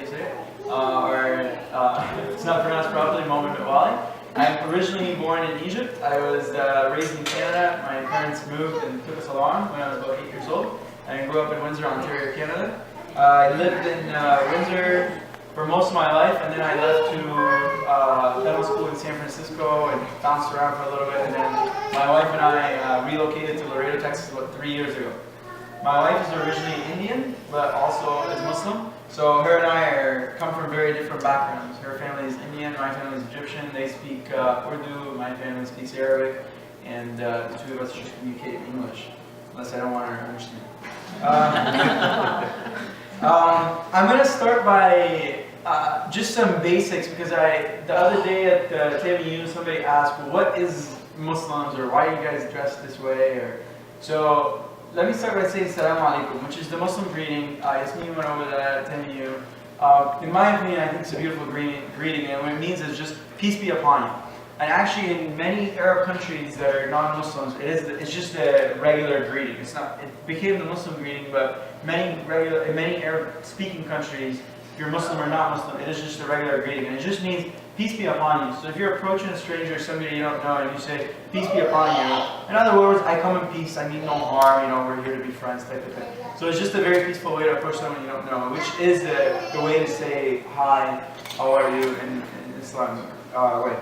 If it's not pronounced properly, Moemen, Metwally. I'm originally born in Egypt. I was raised in Canada. My parents moved and took us along when I was about 8 years old. I grew up in Windsor, Ontario, Canada. I lived in Windsor for most of my life, and then I left to dental school in San Francisco and bounced around for a little bit, and then my wife and I relocated to Laredo, Texas about 3 years ago. My wife is originally Indian, but also is Muslim. So her and I come from very different backgrounds. Her family is Indian, my family is Egyptian. They speak Urdu, my family speaks Arabic, and the two of us just communicate in English, unless I don't want her to understand. I'm going to start by just some basics, because the other day at TAMIU somebody asked, well, what is Muslims, or why are you guys dressed this way? So let me start by saying Assalamu alaikum, which is the Muslim greeting. Yasmin went over that at TAMIU. In my opinion, I think it's a beautiful greeting, and what it means is just peace be upon you. And actually, in many Arab countries that are non-Muslims, it's just a regular greeting. It's not. It became the Muslim greeting, but in many Arab-speaking countries, if you're Muslim or not Muslim, it is just a regular greeting, and it just means peace be upon you. So if you're approaching a stranger, somebody you don't know, and you say, peace be upon you, in other words, I come in peace, I mean no harm, we're here to be friends type of thing. So it's just a very peaceful way to approach someone you don't know, which is the way to say hi, how are you, in Islamic way.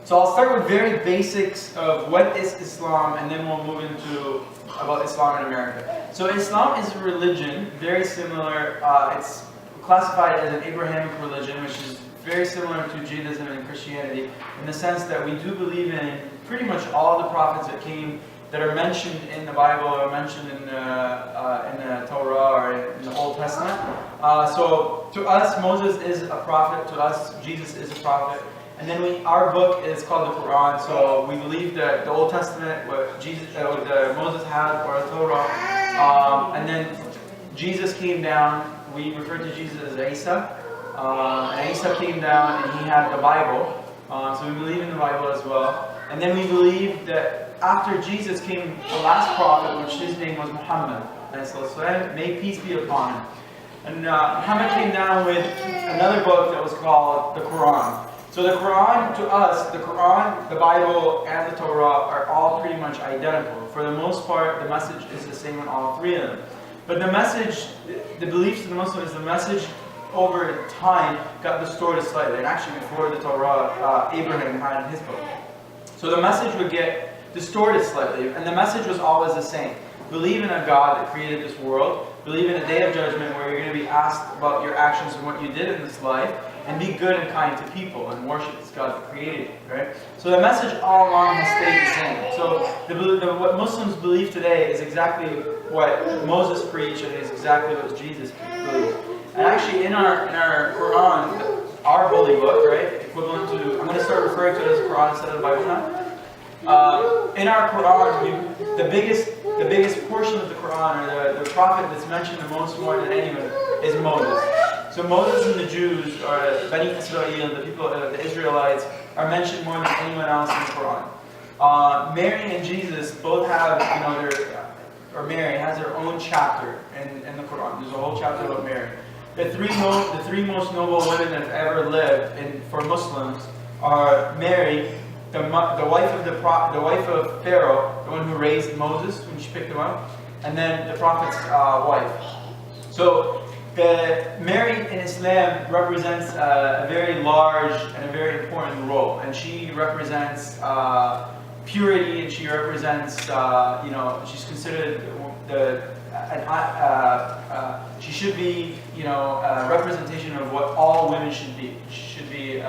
So I'll start with very basics of what is Islam, and then we'll move into about Islam in America. So Islam is a religion, very similar, it's classified as an Abrahamic religion, which is very similar to Judaism and Christianity, in the sense that we do believe in pretty much all the prophets that are mentioned in the Bible, or mentioned in the Torah, or in the Old Testament. So to us, Moses is a prophet, to us, Jesus is a prophet. And then our book is called the Quran, so we believe that the Old Testament, what Moses had, or the Torah, and then Jesus came down. We refer to Jesus as Isa, and Isa came down and he had the Bible, so we believe in the Bible as well. And then we believe that after Jesus came the last prophet, which his name was Muhammad, may peace be upon him. And Muhammad came down with another book that was called the Quran. So the Quran, to us, the Quran, the Bible, and the Torah are all pretty much identical. For the most part, the message is the same in all three of them. But the message, the beliefs of the Muslims, the message over time got distorted slightly. And actually before the Torah, Abraham had his book. So the message would get distorted slightly, and the message was always the same. Believe in a God that created this world. Believe in a day of judgment where you're going to be asked about your actions and what you did in this life, and be good and kind to people, and worship this God that created you, right? So the message all along has stayed the same. So what Muslims believe today is exactly what Moses preached, and is exactly what Jesus believed. And actually in our Quran, our holy book, right, equivalent to, I'm going to start referring to it as the Quran instead of the Bible now. In our Quran, the biggest portion of the Quran, or the prophet that's mentioned the most more than anyone, is Moses. So Moses and the Jews, or Bani Israel, the people, the Israelites, are mentioned more than anyone else in the Quran. Mary and Jesus both have, Mary has her own chapter in the Quran. There's a whole chapter about Mary. The three most noble women that have ever lived for Muslims are Mary, the wife of Pharaoh, the one who raised Moses when she picked him up, and then the prophet's wife. So Mary in Islam represents a very large and a very important role, and she represents purity, and she represents, she's considered she should be, a representation of what all women should be. She should be,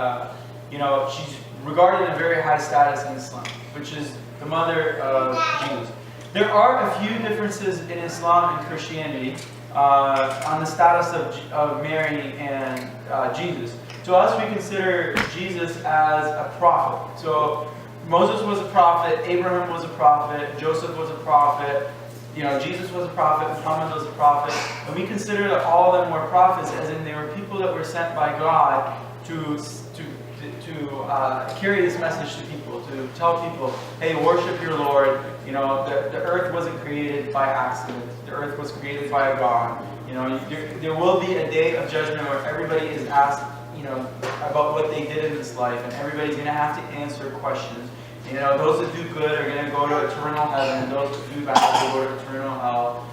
she's regarded in a very high status in Islam, which is the mother of Jesus. There are a few differences in Islam and Christianity on the status of Mary and Jesus. To us, we consider Jesus as a prophet. So Moses was a prophet, Abraham was a prophet, Joseph was a prophet, Jesus was a prophet, Muhammad was a prophet, and we consider that all of them were prophets, as in they were people that were sent by God to carry this message to people, to tell people, hey, worship your Lord. The earth wasn't created by accident. The earth was created by a God. You know, there will be a day of judgment where everybody is asked, you know, about what they did in this life, and everybody's going to have to answer questions. You know, those that do good are going to go to eternal heaven, and those that do bad will go to eternal hell.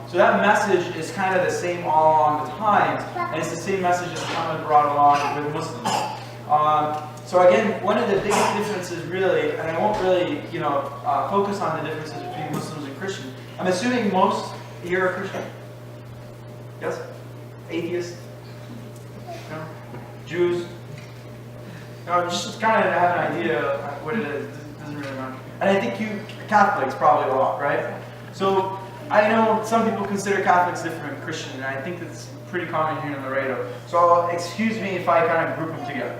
So that message is kind of the same all along the times, and it's the same message that Muhammad brought along with Muslims. So again, one of the biggest differences really, and I won't really, you know, focus on the differences between Muslims and Christians. I'm assuming most here are Christian. Yes? Atheists? No? Jews? No, just kind of have an idea of what it is. It doesn't really matter. And I think you Catholics probably a lot, right? So I know some people consider Catholics different from Christian, and I think that's pretty common here in Laredo. So excuse me if I kind of group them together.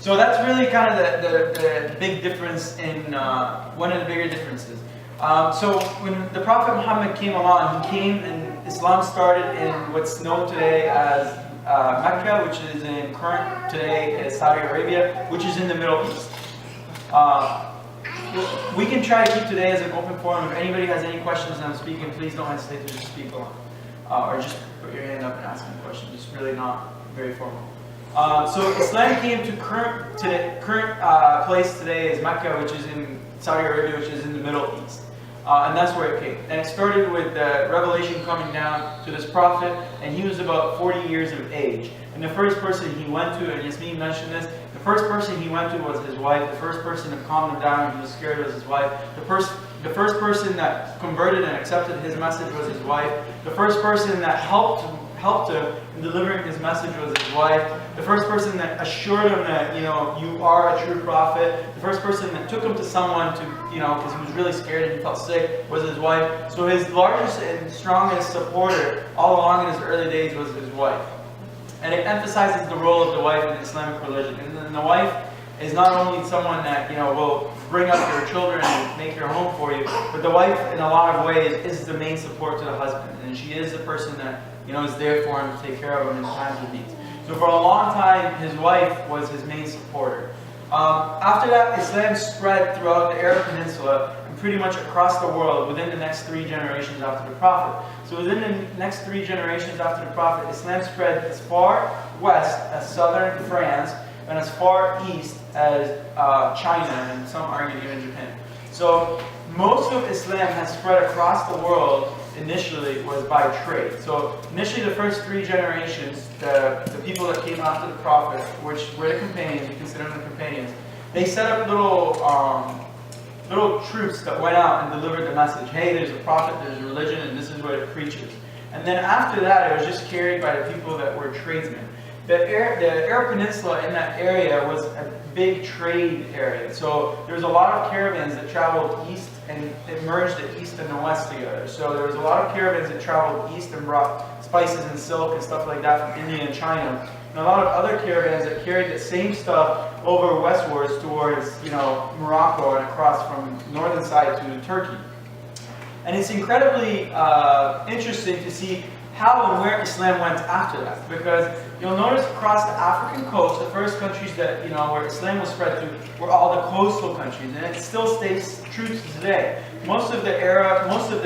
So that's really kind of the big difference in one of the bigger differences. So when the Prophet Muhammad came along, he came and Islam started in what's known today as Mecca, which is in current today Saudi Arabia, which is in the Middle East. We can try to keep today as an open forum. If anybody has any questions and I'm speaking, please don't hesitate to just speak along. Or just put your hand up and ask me a question. It's really not very formal. So Islam came to current place today is Mecca, which is in Saudi Arabia, which is in the Middle East. And that's where it came. And it started with the revelation coming down to this prophet, and he was about 40 years of age. And the first person he went to, and Yasmin mentioned this, the first person he went to was his wife. The first person to calm him down when he was scared was his wife. The first person that converted and accepted his message was his wife. The first person that helped him in delivering his message was his wife. The first person that assured him that, you know, you are a true prophet. The first person that took him to someone to, you know, because he was really scared and he felt sick, was his wife. So his largest and strongest supporter all along in his early days was his wife. And it emphasizes the role of the wife in the Islamic religion. And then the wife is not only someone that, you know, will bring up your children and make your home for you, but the wife in a lot of ways is the main support to the husband. And she is the person that, you know, is there for him to take care of him in times of need. So for a long time, his wife was his main supporter. After that, Islam spread throughout the Arab Peninsula and pretty much across the world within the next 3 generations after the Prophet. So within the next 3 generations after the Prophet, Islam spread as far west as southern France and as far east as China, and some argue even Japan. So most of Islam has spread across the world initially was by trade. So initially the first 3 generations, the people that came after the Prophet, which were the companions, we consider them the companions, they set up little troops that went out and delivered the message. Hey, there's a prophet, there's a religion, and this is what it preaches. And then after that, it was just carried by the people that were tradesmen. The Arab Peninsula in that area was a big trade area. So there was a lot of caravans that traveled east, and it merged the east and the west together. So there was a lot of caravans that traveled east and brought spices and silk and stuff like that from India and China. And a lot of other caravans that carried the same stuff over westwards towards, you know, Morocco and across from northern side to Turkey. And it's incredibly interesting to see how and where Islam went after that, because you'll notice across the African coast, the first countries that, you know, where Islam was spread to were all the coastal countries, and it still stays true to today. Most of the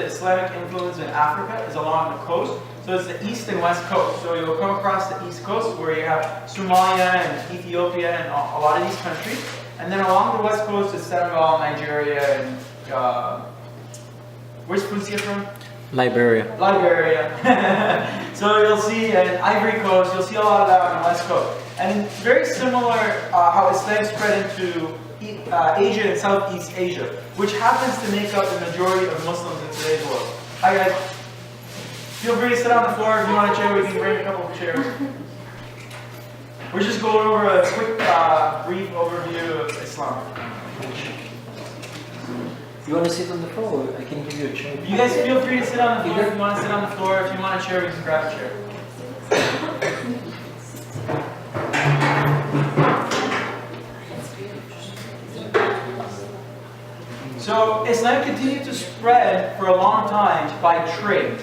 Islamic influence in Africa is along the coast, so it's the east and west coast. So you'll come across the east coast where you have Somalia and Ethiopia and a lot of these countries, and then along the west coast is Senegal, Nigeria, and where's Funsia from? Liberia. So you'll see in Ivory Coast, you'll see a lot of that on the west coast. And very similar how Islam spread into Asia and Southeast Asia, which happens to make up the majority of Muslims in today's world. Hi guys. Feel free to sit on the floor. If you want a chair, we can bring a couple of chairs. We're just going over a quick, brief overview of Islam. You want to sit on the floor? I can give you a chair. You guys feel free to sit on the floor if you want to sit on the floor. If you want a chair, we can grab a chair. So Islam continued to spread for a long time by trade.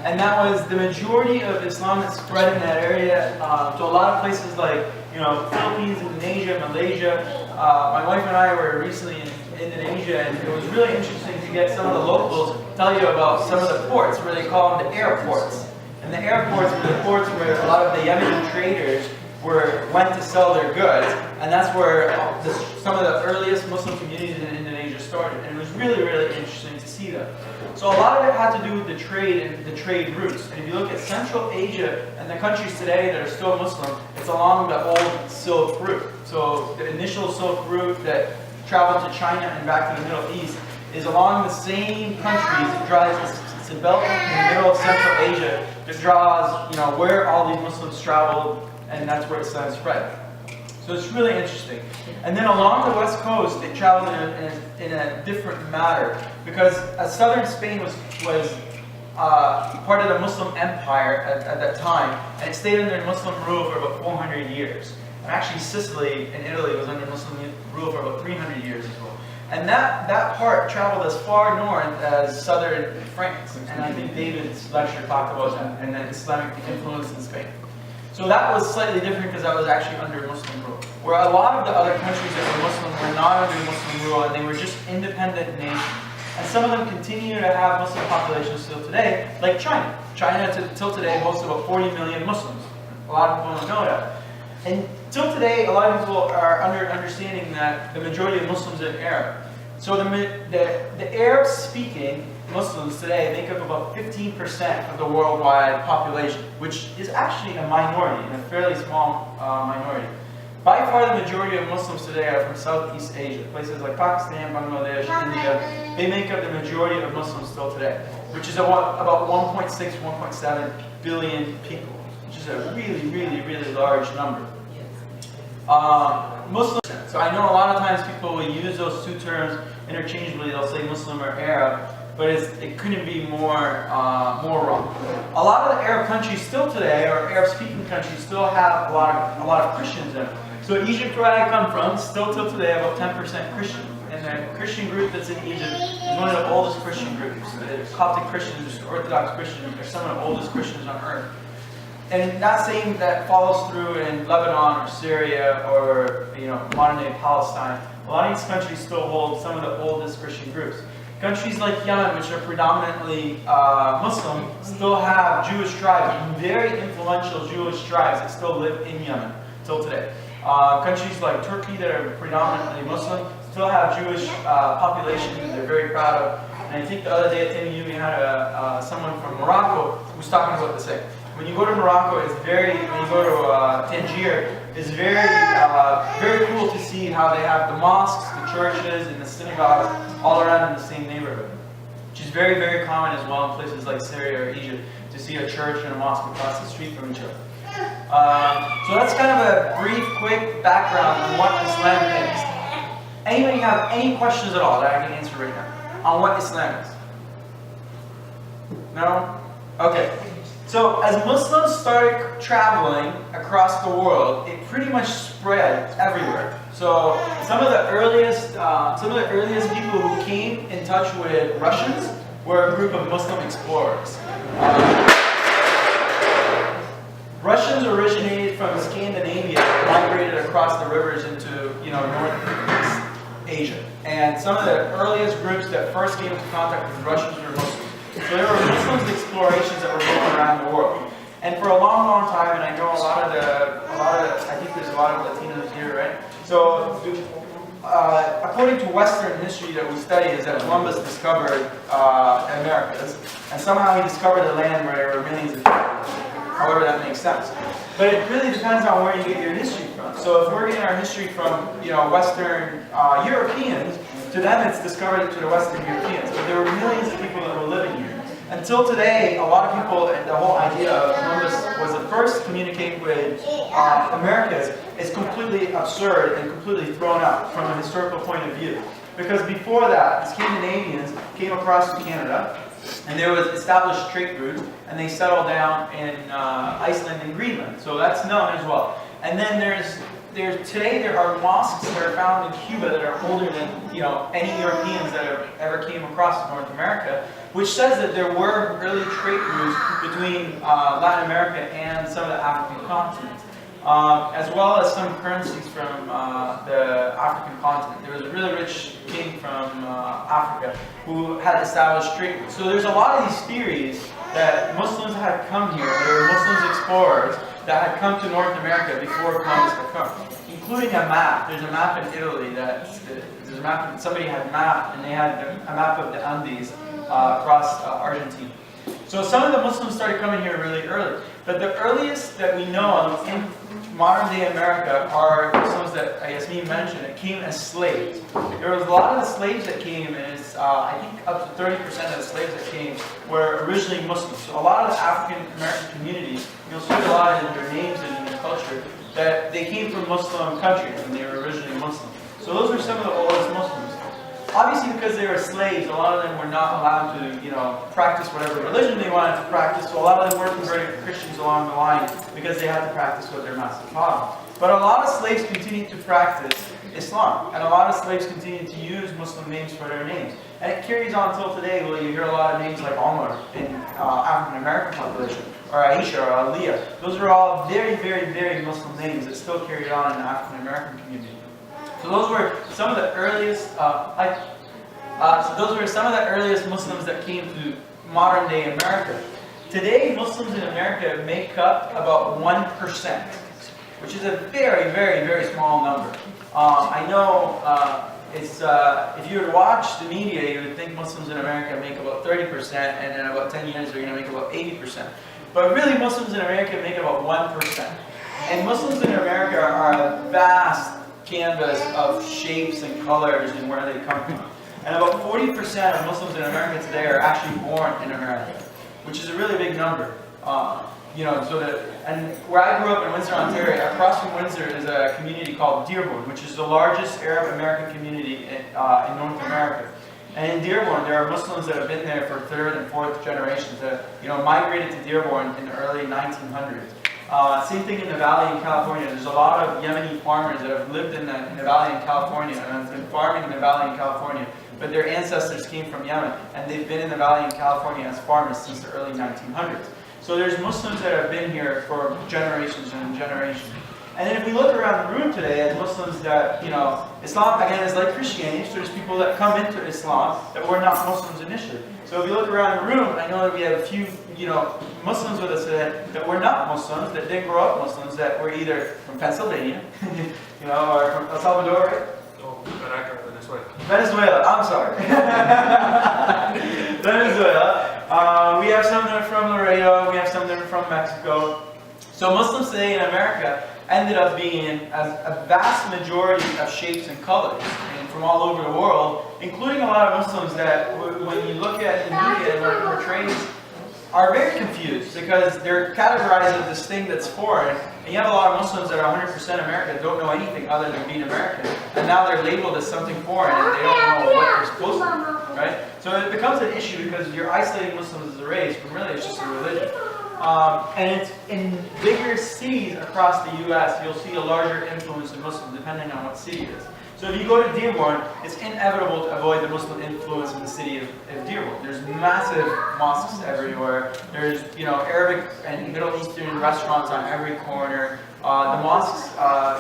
And that was the majority of Islam that spread in that area to a lot of places like, you know, Philippines, Indonesia, Malaysia. My wife and I were recently in Indonesia, and it was really interesting to get some of the locals tell you about some of the ports, where they call them the airports. And the airports were the ports where a lot of the Yemeni traders went to sell their goods, and that's where some of the earliest Muslim communities in Indonesia started. And it was really, really interesting to see them. So a lot of it had to do with the trade and the trade routes. And if you look at Central Asia and the countries today that are still Muslim, it's along the old Silk Route. So the initial Silk Route that traveled to China and back to the Middle East is along the same countries. It drives, it's a belt in the middle of Central Asia that draws, where all these Muslims traveled, and that's where Islam spread. So it's really interesting. And then along the west coast, they traveled in a different manner, because southern Spain was part of the Muslim Empire at that time, and it stayed under Muslim rule for about 400 years. And actually Sicily and Italy was under Muslim rule for about 300 years as well. And that part traveled as far north as southern France. And I think David's lecture talked about that, and then Islamic influence in Spain. So that was slightly different because that was actually under Muslim rule. Where a lot of the other countries that were Muslim were not under Muslim rule, and they were just independent nations. And some of them continue to have Muslim populations still today, like China. China till today hosts about 40 million Muslims. A lot of people don't know that. And till today, a lot of people are understanding that the majority of Muslims are Arab. So the Arab-speaking Muslims today make up about 15% of the worldwide population, which is actually a minority, and a fairly small minority. By far the majority of Muslims today are from Southeast Asia, places like Pakistan, Bangladesh, India. They make up the majority of Muslims still today, which is about 1.6, 1.7 billion people, which is a really, really, really large number. Muslim. So I know a lot of times people will use those two terms interchangeably. They'll say Muslim or Arab, but it couldn't be more wrong. A lot of the Arab countries still today, or Arab-speaking countries, still have a lot of Christians in them. So Egypt, where I come from, still till today about 10% Christian. And the Christian group that's in Egypt is one of the oldest Christian groups. The Coptic Christians, or Orthodox Christians, are some of the oldest Christians on earth. And not saying that follows through in Lebanon or Syria or modern day Palestine. A lot of these countries still hold some of the oldest Christian groups. Countries like Yemen, which are predominantly Muslim, still have Jewish tribes, very influential Jewish tribes that still live in Yemen till today. Countries like Turkey that are predominantly Muslim still have Jewish population that they're very proud of. And I think the other day at TAMIU we had someone from Morocco who was talking about the same. When you go to Morocco, when you go to Tangier, it's very cool to see how they have the mosques, the churches, and the synagogues all around in the same neighborhood. Which is very, very common as well in places like Syria or Egypt, to see a church and a mosque across the street from each other. So that's kind of a brief, quick background on what Islam is. Anybody have any questions at all that I can answer right now on what Islam is? No? Okay. So as Muslims started traveling across the world, it pretty much spread everywhere. So some of the earliest people who came in touch with Russians were a group of Muslim explorers. Russians originated from Scandinavia and migrated across the rivers into Northeast Asia. And some of the earliest groups that first came into contact with Russians were Muslims. So there were Muslim explorations that were going around the world. And for a long, long time, and I know I think there's a lot of Latinos here, right? So according to Western history that we study, is that Columbus discovered Americas, and somehow he discovered a land where there were millions of people. However that makes sense. But it really depends on where you get your history from. So if we're getting our history from Western Europeans, to them it's discovered to the Western Europeans. But there were millions of people that were living here. Until today, a lot of people, the whole idea of Columbus was the first to communicate with Americas is completely absurd and completely thrown out from a historical point of view. Because before that, the Scandinavians came across to Canada, and there was established trade routes, and they settled down in Iceland and Greenland. So that's known as well. And then today there are mosques that are found in Cuba that are older than any Europeans that have ever came across North America, which says that there were early trade routes between Latin America and some of the African continents. as well as some currencies from the African continent. There was a really rich king from Africa who had established trade. So there's a lot of these theories that Muslims had come here, there were Muslims explorers that had come to North America before Columbus had come, including a map. There's a map in Italy there's a map that somebody had mapped, and they had a map of the Andes across Argentina. So some of the Muslims started coming here really early, but the earliest that we know of in modern day America are Muslims that I guess me mentioned that came as slaves. There was a lot of the slaves that came as I think up to 30% of the slaves that came were originally Muslims. So a lot of the African American communities, you'll see a lot in their names and in their culture that they came from Muslim countries and they were originally Muslim. So those are some of the oldest Muslims. Obviously, because they were slaves, a lot of them were not allowed to, practice whatever religion they wanted to practice. So a lot of them were converted Christians along the line because they had to practice what their master taught them. But a lot of slaves continued to practice Islam, and a lot of slaves continued to use Muslim names for their names. And it carries on until today, where you hear a lot of names like Omar in African American population, or Aisha, or Aliyah. Those are all very, very, very Muslim names that still carry on in the African American community. So those were some of the earliest. Muslims that came to modern day America. Today, Muslims in America make up about 1%, which is a very, very, very small number. I know if you were to watch the media, you would think Muslims in America make about 30%, and in about 10 years they're going to make about 80%. But really, Muslims in America make about 1%. And Muslims in America are a vast canvas of shapes and colors and where they come from. And about 40% of Muslims in America today are actually born in America, which is a really big number. And where I grew up in Windsor, Ontario, across from Windsor is a community called Dearborn, which is the largest Arab American community in North America. And in Dearborn, there are Muslims that have been there for third and fourth generations that migrated to Dearborn in the early 1900s. Same thing in the Valley in California. There's a lot of Yemeni farmers that have lived in the Valley in California and have been farming in the Valley in California. But their ancestors came from Yemen, and they've been in the Valley in California as farmers since the early 1900s. So there's Muslims that have been here for generations and generations. And then if we look around the room today as Muslims that, Islam, again, is like Christianity, so there's people that come into Islam that were not Muslims initially. So if you look around the room, I know that we have a few, Muslims with us today that were not Muslims, that didn't grow up Muslims, that were either from Pennsylvania, or from El Salvador, right? Oh, Venezuela. Venezuela, I'm sorry. Venezuela. We have some that are from Laredo, we have some that are from Mexico. So Muslims today in America ended up being a vast majority of shapes and colors, and from all over the world, including a lot of Muslims that, when you look at the media and when it portrays, are very confused because they're categorized as this thing that's foreign, and you have a lot of Muslims that are 100% American, don't know anything other than being American, and now they're labeled as something foreign and they don't know what they're supposed to be, right? So it becomes an issue because you're isolating Muslims as a race, but really it's just a religion. And it's in bigger cities across the U.S., you'll see a larger influence of Muslims depending on what city it is. So if you go to Dearborn, it's inevitable to avoid the Muslim influence in the city of Dearborn. There's massive mosques everywhere. There's Arabic and Middle Eastern restaurants on every corner. The mosques,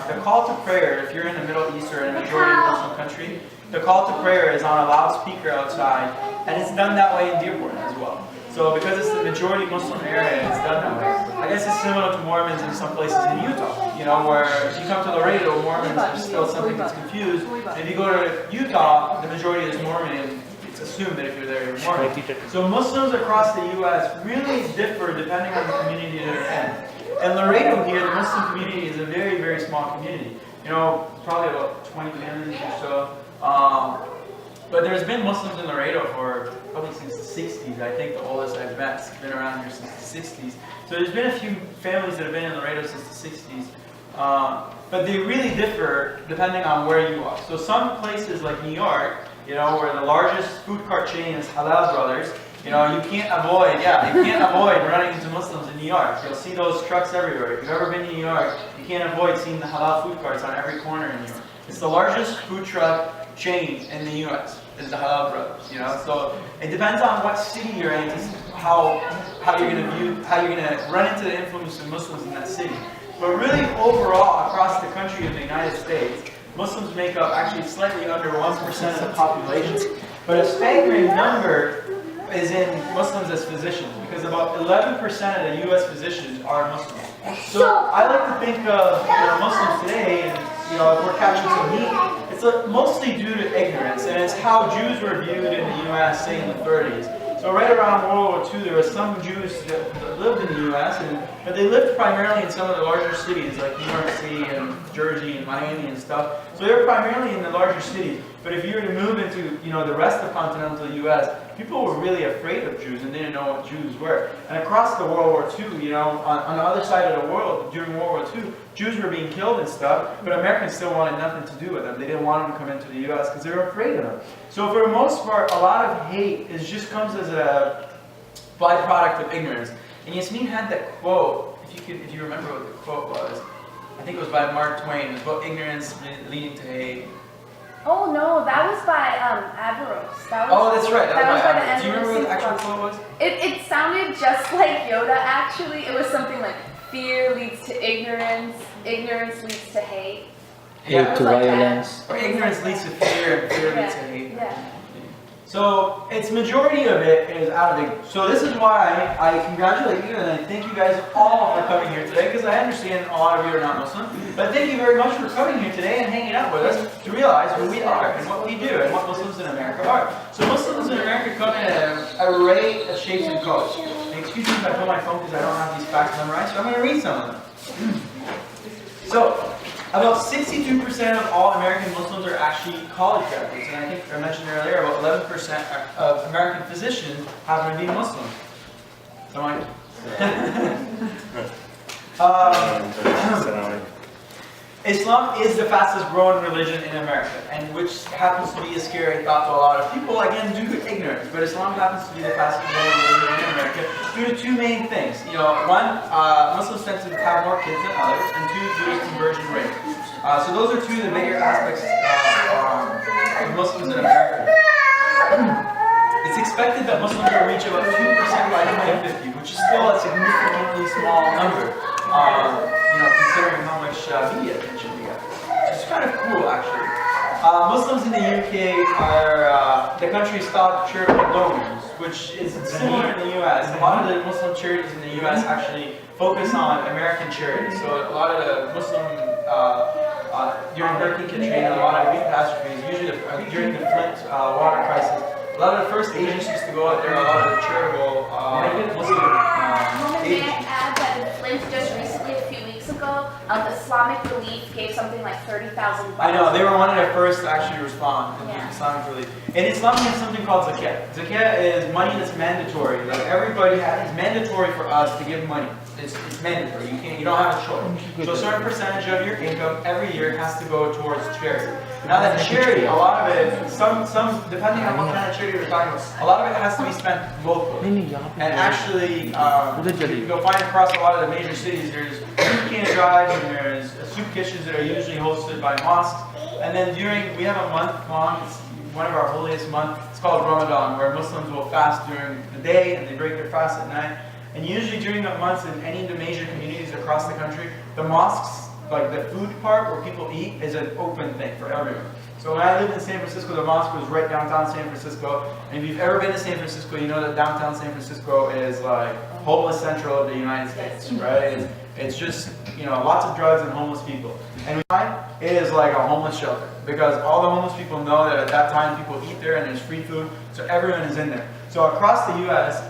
the call to prayer, if you're in the Middle East or in a majority Muslim country, the call to prayer is on a loudspeaker outside, and it's done that way in Dearborn as well. So because it's the majority Muslim area, it's done that way. I guess it's similar to Mormons in some places in Utah, where if you come to Laredo, Mormons are still something that's confused. And if you go to Utah, the majority is Mormon, and it's assumed that if you're there, you're Mormon. So Muslims across the U.S. really differ depending on the community that they're in. And Laredo here, the Muslim community is a very, very small community. Probably about 20 families or so. But there's been Muslims in Laredo for probably since the 60s. I think the oldest I've met has been around here since the 60s. So there's been a few families that have been in Laredo since the 60s. But they really differ depending on where you are. So some places like New York, where the largest food cart chain is Halal Brothers, you can't avoid running into Muslims in New York. You'll see those trucks everywhere. If you've ever been to New York, you can't avoid seeing the halal food carts on every corner in New York. It's the largest food truck chain in the U.S. is the Halal Brothers. So it depends on what city you're in, how you're going to run into the influence of Muslims in that city. But really overall, across the country of the United States, Muslims make up actually slightly under 1% of the population. But a staggering number is in Muslims as physicians, because about 11% of the U.S. physicians are Muslims. So I like to think of Muslims today, and if we're catching some heat, it's mostly due to ignorance, and it's how Jews were viewed in the U.S., say in the 30s. So right around World War II, there were some Jews that lived in the U.S., but they lived primarily in some of the larger cities like New York City and Jersey and Miami and stuff. So they were primarily in the larger cities. But if you were to move into the rest of continental U.S., people were really afraid of Jews and didn't know what Jews were. And across the World War II, on the other side of the world during World War II, Jews were being killed and stuff, but Americans still wanted nothing to do with them. They didn't want them to come into the U.S. because they were afraid of them. So for the most part, a lot of hate just comes as a byproduct of ignorance. And Yasmin had that quote, if you remember what the quote was. I think it was by Mark Twain. It was about ignorance leading to hate. Oh no, that was by Averroes. That's right. That was by Averroes. Do you remember what the actual quote quote was? It sounded just like Yoda actually. It was something like, fear leads to ignorance, ignorance leads to hate. Hate to violence. Or ignorance leads to fear, and fear leads to hate. Yeah. So its majority of it is out of ignorance. So this is why I congratulate you and I thank you guys all for coming here today, because I understand a lot of you are not Muslim. But thank you very much for coming here today and hanging out with us to realize who we are and what we do and what Muslims in America are. So Muslims in America come in an array of shapes and colors. And excuse me if I pull my phone because I don't have these facts memorized, so I'm going to read some of them. So, about 62% of all American Muslims are actually college graduates, and I think I mentioned earlier about 11% of American physicians happen to be Muslim. Someone? Islam is the fastest growing religion in America, and which happens to be a scary thought to a lot of people, again due to ignorance. But Islam happens to be the fastest growing religion in America due to two main things. One, Muslims tend to have more kids than others, and two, due to conversion rate. So those are two of the bigger aspects of Muslims in America. It's expected that Muslims will reach about 2% by 2050, which is still a significantly small number. Considering how much media attention we get. It's kind of cool, actually. Muslims in the UK are the country's top charitable donors, which is similar in the US. A lot of the Muslim charities in the US actually focus on American charities. So a lot of the Muslim, during Hurricane Katrina, a lot of big catastrophes, usually during the Flint water crisis, a lot of the first agencies to go out there are a lot of the charitable Muslim May I agencies. add that in Flint just recently, a few weeks ago, Islamic Relief gave something like 30,000 bucks. I know, they were one of the first to actually respond to Yeah. Islamic relief. In Islam, we have something called zakat. Zakat is money that's mandatory. Like everybody it's mandatory for us to give money. It's mandatory. You don't have a choice. So a certain percentage of your income every year has to go towards charity. Now that charity, a lot of it, some depending on what kind of charity we're talking about, a lot of it has to be spent locally. And actually, you'll find across a lot of the major cities, there's food can drives and there's soup kitchens that are usually hosted by mosques. And then we have a month long, it's one of our holiest months, it's called Ramadan, where Muslims will fast during the day and they break their fast at night. And usually during the months in any of the major communities across the country, the mosques, like the food part where people eat, is an open thing for everyone. So when I lived in San Francisco, the mosque was right downtown San Francisco. And if you've ever been to San Francisco, you know that downtown San Francisco is like homeless central of the United States, right? It's just, lots of drugs and homeless people. And it is like a homeless shelter because all the homeless people know that at that time people eat there and there's free food, so everyone is in there. So across the U.S.,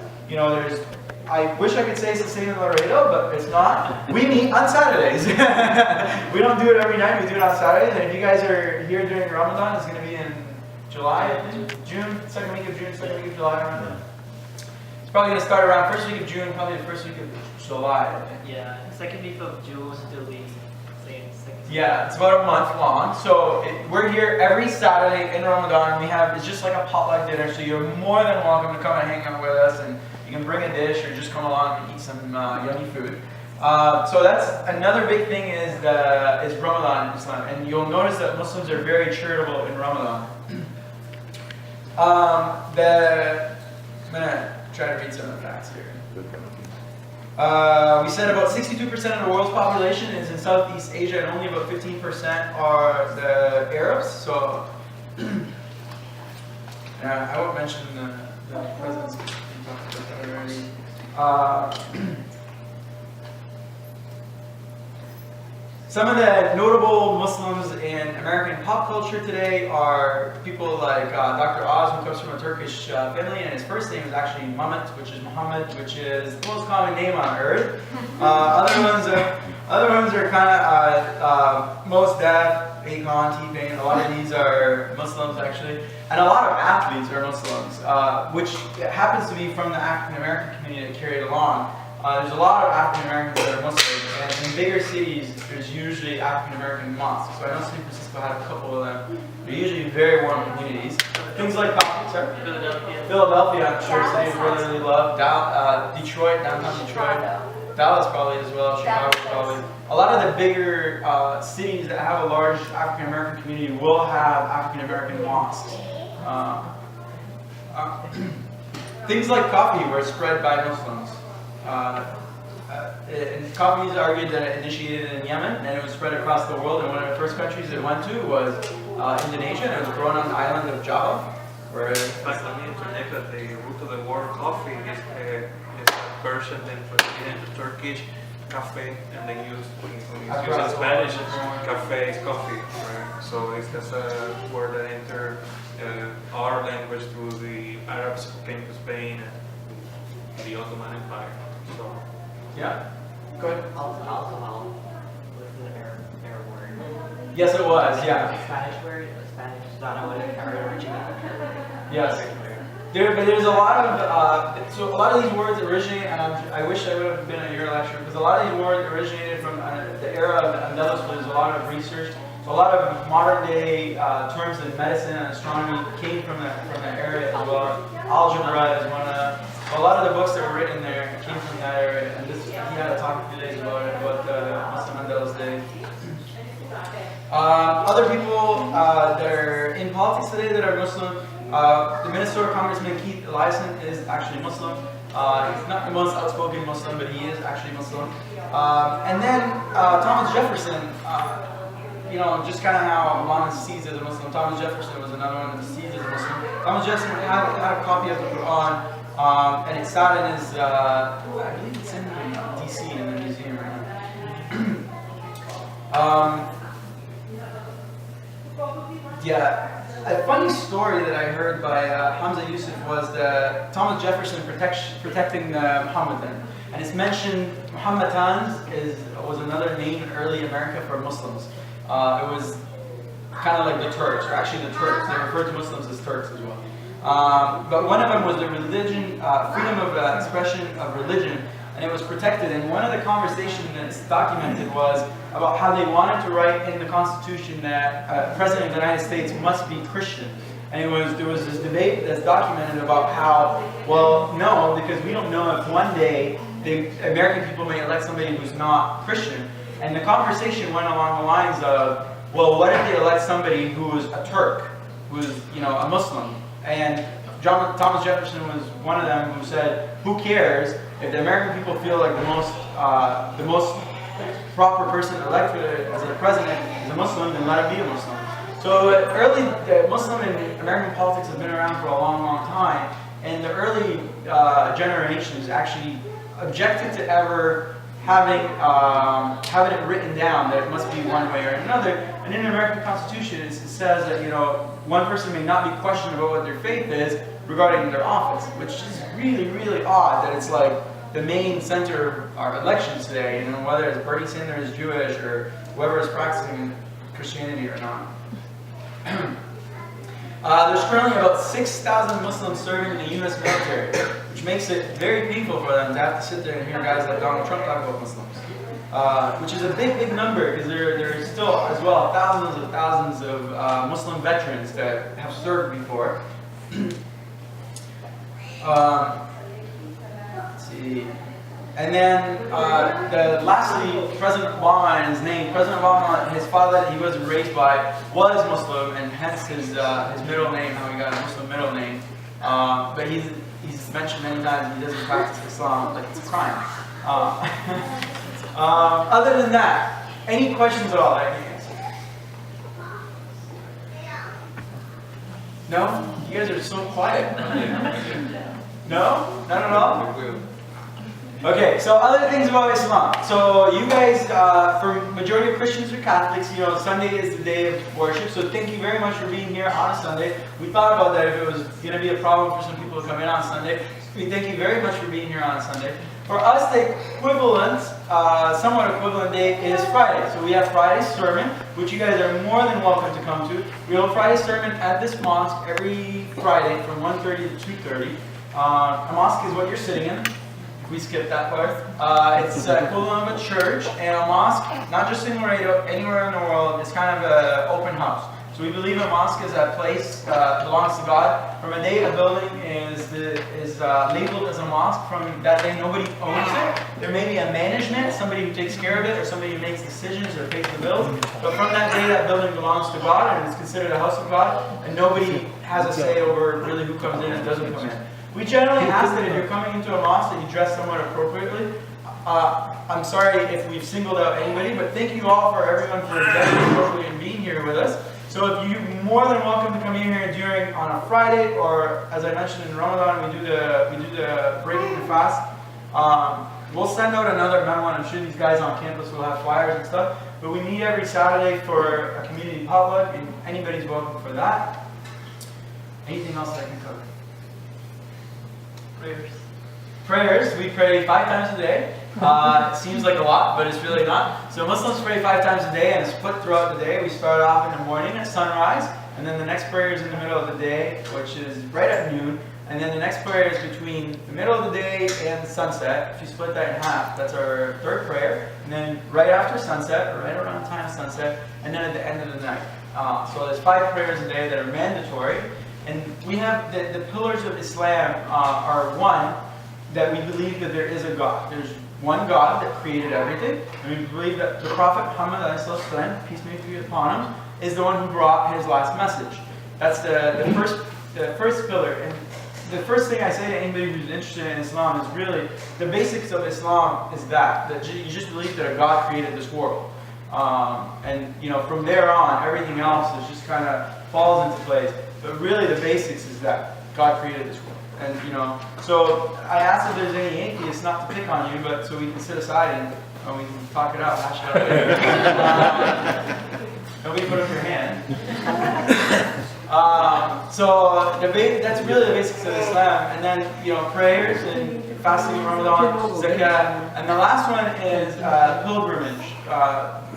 I wish I could say it's the same in Laredo, but it's not. We meet on Saturdays. We don't do it every night, we do it on Saturdays. And if you guys are here during Ramadan, it's going to be in July, June, second week of June, second week of July. Around. It's probably going to start around first week of June, probably the first week of July, I think. Yeah, second week of June till the same second. Yeah, it's about a month long. So we're here every Saturday in Ramadan. It's just like a potluck dinner, so you're more than welcome to come and hang out with us. And you can bring a dish or just come along and eat some yummy food. So that's another big thing is Ramadan in Islam. And you'll notice that Muslims are very charitable in Ramadan. I'm going to try to read some of the facts here. We said about 62% of the world's population is in Southeast Asia, and only about 15% are the Arabs. So I won't mention the presidents. We talked about that already. Some of the notable Muslims in American pop culture today are people like Dr. Oz, who comes from a Turkish family, and his first name is actually Mehmet, which is Muhammad, which is the most common name on earth. Other ones are kind of Mos Def, Akon, T-Pain. A lot of these are Muslims actually, and a lot of athletes are Muslims, which happens to be from the African American community that carry it along. There's a lot of African Americans that are Muslims, and in bigger cities, there's usually African American mosques. So I know San Francisco had a couple of them. They're usually very warm communities. Things like Philadelphia, I'm sure cities really love. Detroit, downtown Detroit. Dallas probably as well. Chicago probably. A lot of the bigger cities that have a large African American community will have African American mosques. Things like coffee were spread by Muslims. And coffee is argued that it initiated in Yemen, and it was spread across the world, and one of the first countries it went to was Indonesia, and it was grown on the island of Java. Where Like on the internet, that the root of the word coffee is a version then translated into Turkish cafe, and then used when it's used in Spanish, cafe is coffee, right? So it's just a word that entered our language through the Arabs who came to Spain and the Ottoman Empire. So yeah, go ahead. Alcohol was an Arab word. Yes, it was. Yeah. A Spanish word. Spanish is not how it originated. Yes. But there's a lot of so a lot of these words originate, and I wish I would have been at your lecture, because a lot of these words originated from the era of Andalus, where there's a lot of research. So a lot of modern day terms in medicine and astronomy came from that area as well. Algebra is one of a lot of the books that were written there came from that area, and he had a talk a few days about it, about the Muslim Andalus day. Other people that are in politics today that are Muslim, the Minnesota Congressman Keith Ellison is actually Muslim. He's not the most outspoken Muslim, but he is actually Muslim. And then Thomas Jefferson, you know, just kind of how Muhammad sees as a Muslim. Thomas Jefferson was another one that sees as a Muslim. Thomas Jefferson had a copy of the Quran, and it sat in his, I believe it's in DC in the museum right now. Yeah, a funny story that I heard by Hamza Yusuf was Thomas Jefferson protecting the Mohammedan. And it's mentioned Mohammedans was another name in early America for Muslims. It was kind of like the Turks, or actually the Turks. They referred to Muslims as Turks as well. But one of them was the religion, freedom of expression of religion, and it was protected. And one of the conversations that's documented was about how they wanted to write in the Constitution that President of the United States must be Christian. And there was this debate that's documented about how, well, no, because we don't know if one day the American people may elect somebody who's not Christian. And the conversation went along the lines of, well, what if they elect somebody who is a Turk, who's, you know, a Muslim? And Thomas Jefferson was one of them who said, who cares if the American people feel like the most proper person elected as a president is a Muslim, then let him be a Muslim. So early Muslim in American politics has been around for a long, long time, and the early generations actually objected to ever having it written down that it must be one way or another. And in the American Constitution, it says that, you know, one person may not be questioned about what their faith is regarding their office, which is really, really odd that it's like the main center of our elections today, you know, whether it's Bernie Sanders is Jewish or whoever is practicing Christianity or not. There's currently about 6,000 Muslims serving in the U.S. military, which makes it very painful for them to have to sit there and hear guys like Donald Trump talk about Muslims, which is a big, big number, because there are still, as well, thousands of Muslim veterans that have served before. Let's see. And then, lastly, President Obama and his name. President Obama, his father that he was raised by was Muslim, and hence his middle name, how he got a Muslim middle name. But he's mentioned many times he doesn't practice Islam, like it's a crime. Other than that, any questions at all that I can answer? No? You guys are so quiet. No? Not at all? Okay, so other things about Islam. So you guys, for majority of Christians or Catholics, you know, Sunday is the day of worship. So thank you very much for being here on a Sunday. We thought about that if it was going to be a problem for some people to come in on Sunday. We thank you very much for being here on a Sunday. For us, the equivalent, somewhat equivalent day is Friday. So we have Friday's sermon, which you guys are more than welcome to come to. We hold Friday's sermon at this mosque every Friday from 1:30 to 2:30. A mosque is what you're sitting in. If we skip that part. It's equivalent of a church, and a mosque, not just in Laredo, anywhere in the world, is kind of an open house. So we believe a mosque is a place belongs to God. From a day a building is labeled as a mosque, from that day nobody owns it. There may be a management, somebody who takes care of it, or somebody who makes decisions or pays the bills. But from that day that building belongs to God and is considered a house of God, and nobody has a say over really who comes in and doesn't come in. We generally ask that if you're coming into a mosque that you dress somewhat appropriately. I'm sorry if we've singled out anybody, but thank you all for everyone for dressing appropriately and being here with us. So if you're more than welcome to come in here on a Friday, or as I mentioned in Ramadan, we do the breaking the fast. We'll send out another memo, and I'm sure these guys on campus will have flyers and stuff. But we meet every Saturday for a community potluck, and anybody's welcome for that. Anything else that I can cover? Prayers, we pray 5 times a day. It seems like a lot, but it's really not. So Muslims pray 5 times a day, and it's split throughout the day. We start off in the morning at sunrise, and then the next prayer is in the middle of the day, which is right at noon. And then the next prayer is between the middle of the day and sunset. If you split that in half, that's our third prayer. And then right after sunset, or right around the time of sunset, and then at the end of the night. So there's 5 prayers a day that are mandatory. And we have the pillars of Islam are one, that we believe that there is a God. There's one God that created everything, and we believe that the Prophet Muhammad, peace be upon him, is the one who brought his last message. That's the first pillar. And the first thing I say to anybody who's interested in Islam is really, the basics of Islam is that you just believe that a God created this world. And you know, from there on, everything else is just kind of falls into place. But really the basics is that God created this world. And you know, so I asked if there's any atheists, not to pick on you, but so we can sit aside and we can talk it out, hash it out. Nobody put up your hand. So that's really the basics of Islam. And then, you know, prayers and fasting in Ramadan, zakat. And the last one is pilgrimage.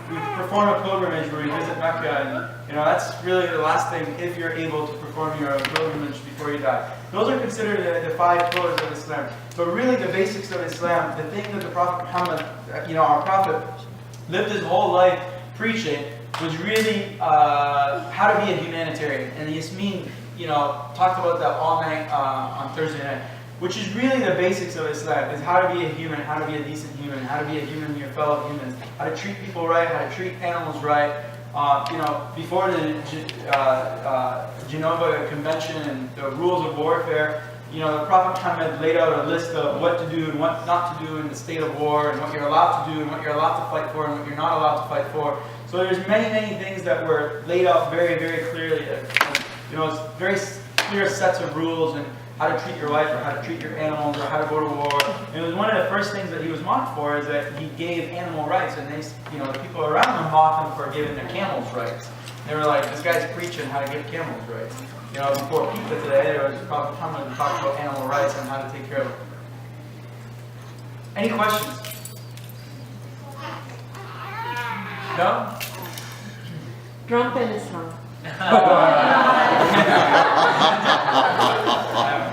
We perform a pilgrimage where we visit Mecca, and you know, that's really the last thing if you're able to perform your pilgrimage before you die. Those are considered the 5 pillars of Islam. But really the basics of Islam, the thing that the Prophet Muhammad, you know, our Prophet, lived his whole life preaching was really how to be a humanitarian. And Yasmin, you know, talked about that all night on Thursday night, which is really the basics of Islam, is how to be a human, how to be a decent human, how to be a human to your fellow humans, how to treat people right, how to treat animals right. You know, before the Geneva Convention and the rules of warfare, you know, the Prophet Muhammad laid out a list of what to do and what not to do in the state of war, and what you're allowed to do and what you're allowed to fight for and what you're not allowed to fight for. So there's many things that were laid out very clearly. You know, it's very clear sets of rules and how to treat your wife, or how to treat your animals, or how to go to war. And it was one of the first things that he was mocked for, is that he gave animal rights, and they, you know, the people around him mocked him for giving their camels rights. They were like, this guy's preaching how to give camels rights. You know, before pizza today, there was Prophet Muhammad who talked about animal rights and how to take care of them. Any questions? No? Trump and Islam.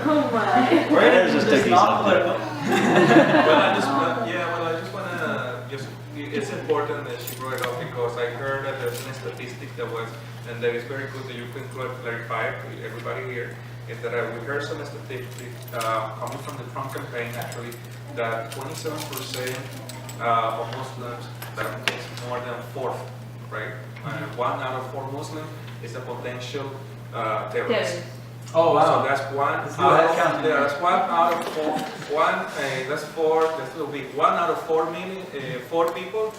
Oh my. We're just not political. I just want to it's important that she brought it up, because I heard that there's a statistic that was, and that is very good that you can clarify to everybody here, is that we heard some statistics coming from the Trump campaign, actually, that 27% of Muslims, that is more than a fourth, right? 1 out of 4 Muslims is a potential terrorist. Oh, wow. So that's one Let's do out that of, count. yeah, that's 1 out of 4. That's 4. That will be 1 out of 4 million, 4 people.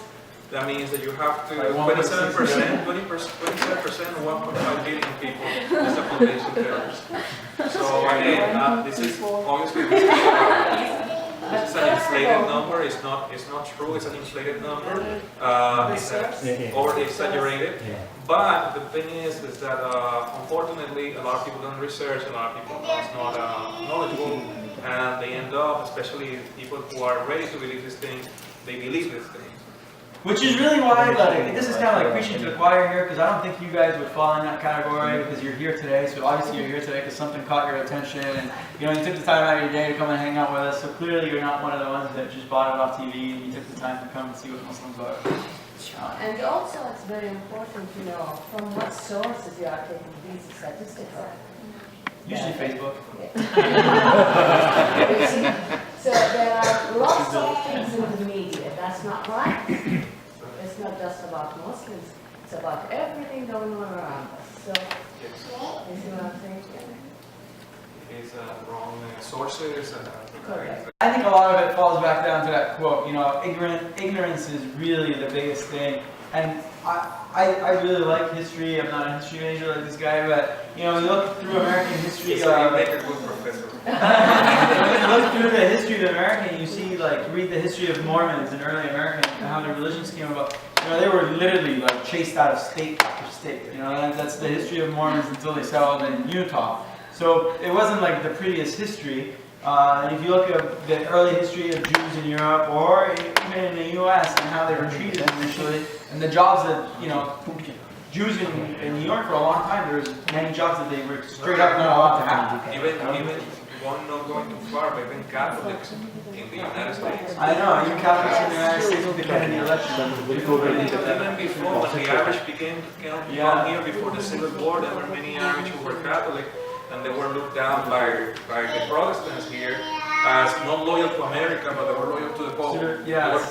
That means that you have to Like 27%, 1.6 27% of 1.5 billion people is the population terrorist. So again, this is obviously this is an inflated number. It's not true. It's an inflated number. It's or exaggerated. But the thing is that unfortunately, a lot of people don't research. A lot of people are not knowledgeable, and they end up, especially people who are ready to believe these things, they believe these things. Which is really why, like, this is kind of like preaching to the choir here, because I don't think you guys would fall in that category because you're here today. So obviously you're here today because something caught your attention, and you took the time out of your day to come and hang out with us. So clearly you're not one of the ones that just bought it off TV and you took the time to come and see what Muslims are. And also it's very important to know from what sources you are taking these statistics. Usually Facebook. So there are lots of things in the media. That's not right. It's not just about Muslims. It's about everything going on around us. So, you see what I'm saying? It's wrong sources. Correct. I think a lot of it falls back down to that quote, ignorance is really the biggest thing. And I really like history. I'm not a history major like this guy, but you look through American history. You make a good professor. When you look through the history of America, you see, read the history of Mormons in early America and how their religions came about. They were literally chased out of state after state. That's the history of Mormons until they settled in Utah. So it wasn't the prettiest history. And if you look at the early history of Jews in Europe or even in the U.S. and how they were treated initially, and the jobs that, Jews in New York for a long time, there was many jobs that they were straight up not allowed to have. Even one not going too far, but even Catholics in the United States. I know, even Catholics in the United States with the Kennedy election. Even before, when the Irish began to come here before the Civil War, there were many Irish who were Catholic, and they were looked down by the Protestants here as not loyal to America, but they were loyal to the Pope. Yeah. They were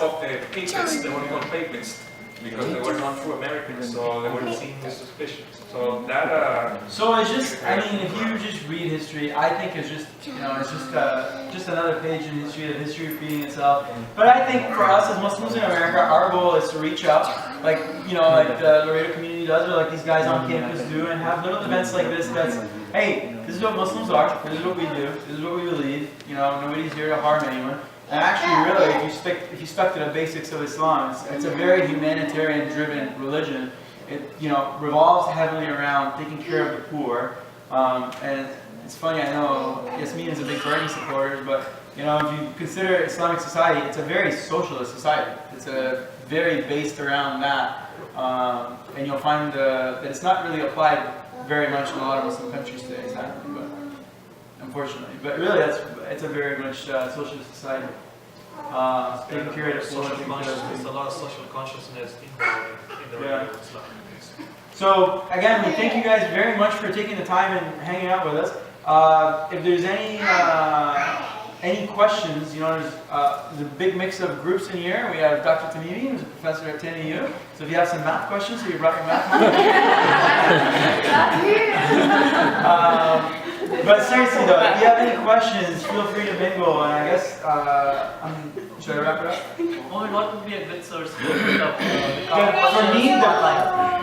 papists, they were called papists, because they were not true Americans, so they were seen with suspicion. So that. So it's just, if you just read history, I think it's just, it's just another page in history, the history repeating itself. But I think for us as Muslims in America, our goal is to reach out, like the Laredo community does, or like these guys on campus do, and have little events like this. That's, hey, this is what Muslims are. This is what we do. This is what we believe. Nobody's here to harm anyone. And actually, really, if you stuck to the basics of Islam, it's a very humanitarian-driven religion. It revolves heavily around taking care of the poor. And it's funny, I know Yasmin is a big Bernie supporter, but if you consider Islamic society, it's a very socialist society. It's very based around that, and you'll find that it's not really applied very much in a lot of Muslim countries today, sadly, but unfortunately. But really, it's a very much socialist society. Taking care of the poor. There's a lot of social consciousness involved in the religion of Islam. So again, we thank you guys very much for taking the time and hanging out with us. If there's any questions, there's a big mix of groups in here. We have Dr. TAMIU, who's a professor at TAMIU. So if you have some math questions, so you brought your math but seriously though, if you have any questions, feel free to mingle. And I guess, should I wrap it up? What would be a good source to look up? For me,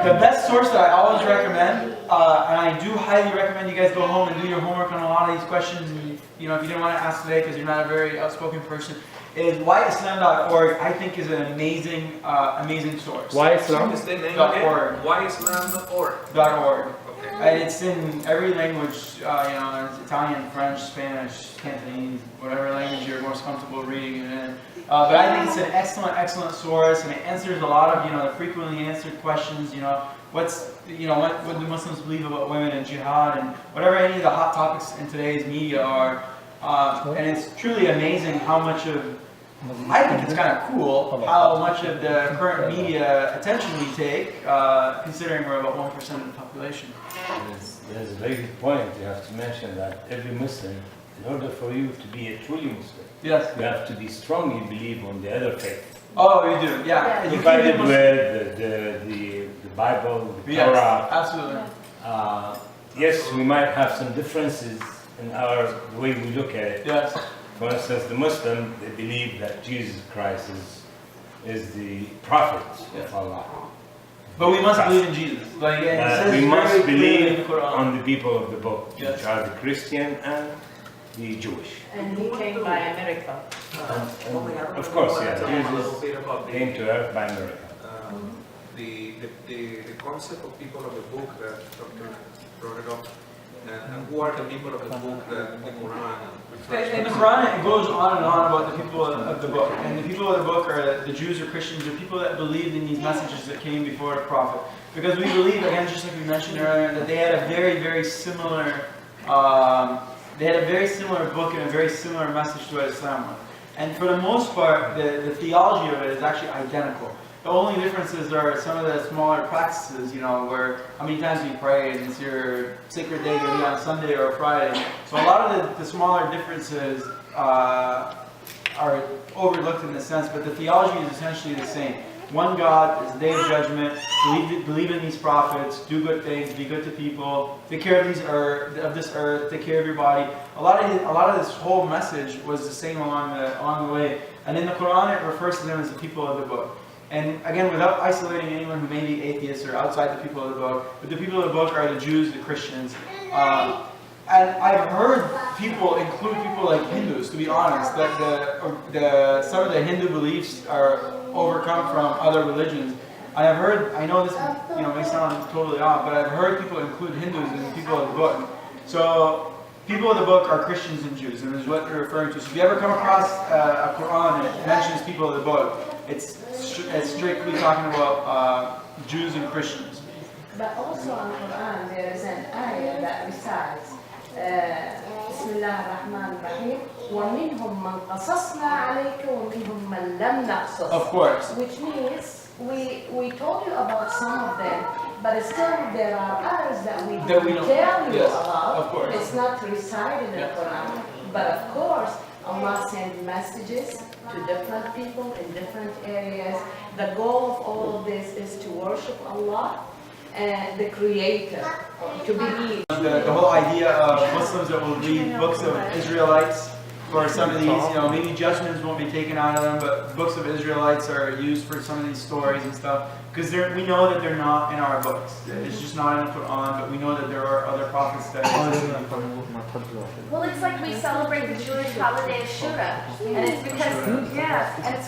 the best source that I always recommend, and I do highly recommend you guys go home and do your homework on a lot of these questions. And if you didn't want to ask today because you're not a very outspoken person, is whyislam.org. I think is an amazing, amazing source. Whyislam? Is the name .org. Whyislam.org. .org. Okay. And it's in every language, it's Italian, French, Spanish, Cantonese, whatever language you're most comfortable reading it in. But I think it's an excellent, excellent source, and it answers a lot of, the frequently answered questions. What do Muslims believe about women and jihad, and whatever any of the hot topics in today's media are. And it's truly amazing how much of, I think it's kind of cool how much of the current media attention we take, considering we're about 1% of the population. There's a very good point. You have to mention that every Muslim, in order for you to be a truly Muslim, Yes. you have to be strongly believe on the other faith. Oh, you do, yeah. You can't be Divided with the Bible, the Yes, Torah. absolutely. yes, we might have some differences in the way we look at it. Yes. For instance, the Muslim, they believe that Jesus Christ is the prophet of Allah. But we must believe in Jesus. Like, and it says We very must clearly in the believe Quran. on the people of the book, Yes. which are the Christian and the Jewish. And he came by America. Of course, yeah, Tell me a little Jesus bit about came to earth by miracle. the concept of people of the book that Dr. brought it up, and who are the people of the book that the Quran refers In to? the Quran, it goes on and on about the people of the book. And the people of the book are the Jews or Christians, or people that believed in these messages that came before the Prophet. Because we believe, again, just like we mentioned earlier, that they had a very, very similar, book and a very similar message to what Islam was. And for the most part, the theology of it is actually identical. The only differences are some of the smaller practices, where how many times you pray, and is your sacred day going to be on Sunday or Friday. So a lot of the smaller differences are overlooked in this sense, but the theology is essentially the same. One God, is the day of judgment, believe in these prophets, do good things, be good to people, take care of this earth, take care of your body. A lot of this whole message was the same along the way. And in the Quran, it refers to them as the people of the book. And again, without isolating anyone who may be atheists or outside the people of the book, but the people of the book are the Jews, the Christians. And I've heard people include people like Hindus, to be honest, that some of the Hindu beliefs are overcome from other religions. I know this may sound totally off, but I've heard people include Hindus in the people of the book. So people of the book are Christians and Jews, and is what they're referring to. So if you ever come across a Quran that mentions people of the book, it's strictly talking about Jews and Christians. But also on Quran there is an ayah that recites بسم الله الرحمن الرحيم ومنهم من قصصنا عليك ومنهم من لم نقصص. Of course. Which means we told you about some of them, but still there are others that we don't tell you about. Of course. It's not recited in the Quran, but of course Allah sends messages to different people in different areas. The goal of all of this is to worship Allah and the Creator, to believe. The whole idea of Muslims that will read books of Israelites for some of these, maybe judgments won't be taken out of them, but books of Israelites are used for some of these stories and stuff. Because we know that they're not in our books. It's just not in the Quran, but we know that there are other prophets that Well, it's like we celebrate the Jewish holiday of Shura, and it's